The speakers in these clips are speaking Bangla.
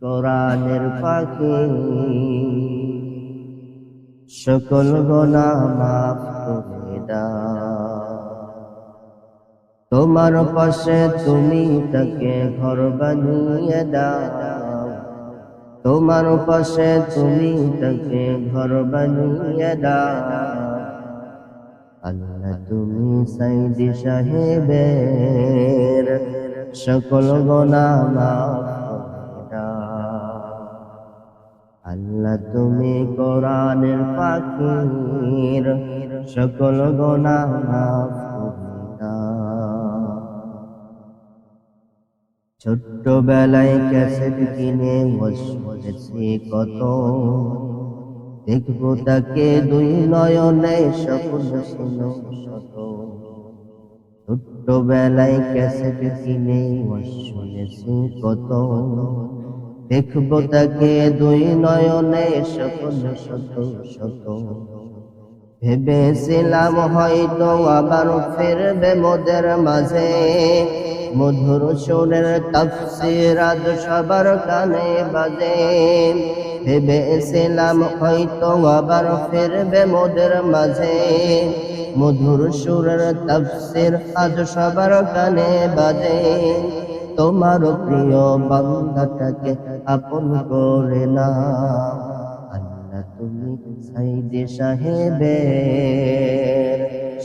কোরআনের পাখি সকল গুনাহ মাফ করে দাও। তোমার পাশে তুমি তাকে ঘর বানিয়ে দাও। তোমার পাশে তুমি তাকে ঘর বানিয়ে দাও। আল্লাহ তুমি সাইদি সাহেবের সকল গুনাহ মাফ করে দাও। আল্লাহ তুমি কোরআনের পাখির সকল গুনাহ মাফ করে দাও। ছোট্টবেলায় ক্যাসেট কিনে বসেছি কত, দেখবো তাকে দুই নয়নে স্বপ্ন ছিল শত। ছোট্টবেলায় ক্যাসেট কিনে শুনেছি কত, দেখবো তাকে দুই নয়নে স্বপ্ন শত শত। ভেবেছিলাম হয়তো আবার ফিরবে মোদের মাঝে, মধুর সুরের তাফসীর আজ সবার কানে বাজে। ভেবেছিলাম হয়তো আবার ফিরবে মোদের মাঝে, মধুর সুরের তাফসীর আজ সবার কানে বাজে। তোমার প্রিয় বান্দাটাকে আপন করে নাও। আল্লাহ তুমি সাইদি সাহেবের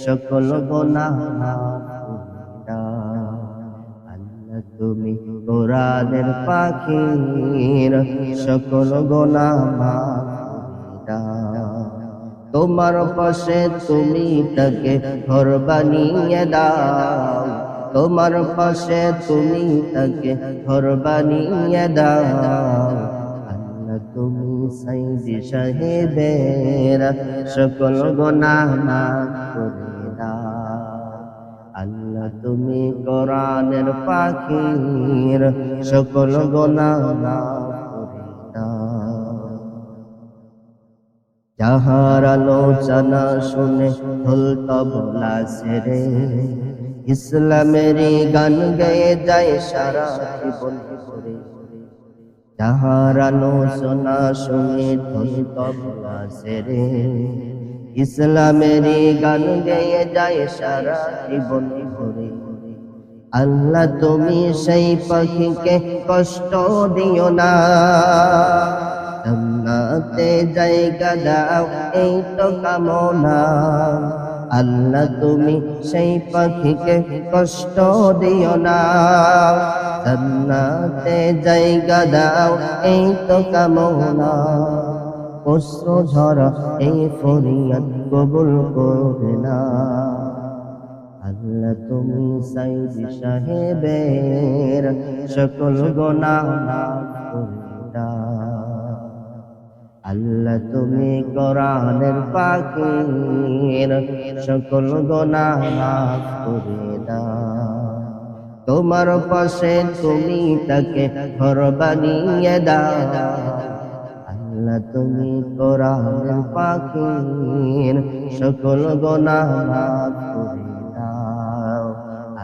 সকল গুনাহ মাফ করে দাও। আল্লাহ তুমি কোরআনের পাখির সকল গুনাহ মাফ করে দাও। তোমার পাশে তুমি তাকে ঘর বানিয়ে দাও। তোমার পাশে তুমি তাকে ঘর বানিয়ে দাও। আল্লাহ তুমি সাইদি সাহেবের সকল গুনাহ মাফ করে দাও। আল্লাহ তুমি কোরআনের পাখির সকল গুনাহ মাফ করে দাও। যাহার আলোচনা শুনে ঢোল তবলা সেরে, ইসলামেরই গান গেয়ে যায় সারা জীবন ভরে। যাহার আলোচনা শুনে ঢোল তবলা সেরে, ইসলামেরই গান গেয়ে যায় সারা জীবন ভরে। আল্লাহ তুমি সেই পাখিকে কষ্ট দিও না, জান্নাতে জায়গা দাও এই তো কামনা। আল্লাহ তুমি সেই পাখিকে কষ্ট দিও না, জান্নাতে জায়গা দাও এই তো কামনা। অশ্রু ঝরা এই ফরিয়াদ কবুল করে না। আল্লাহ তুমি সাইদি সাহেবের সকল গুনাহ মাফ করে দাও। আল্লাহ তুমি কোরআনের পাখির সকল গুনাহ মাফ করে দাও। তোমার পাশে তুমি তাকে ঘর বানিয়ে দাও। আল্লাহ তুমি কোরআনের পাখির সকল গুনাহ মাফ করে দাও।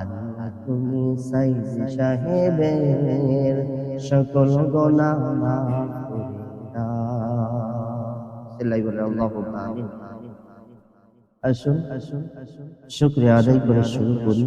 আল্লাহ তুমি সাইদি সাহেবের সকল গুনাহ মাফ করে দাও। আল্লাহুম্মা আমিন। আসুন শুকরিয়া আদায় করে শুরু করি।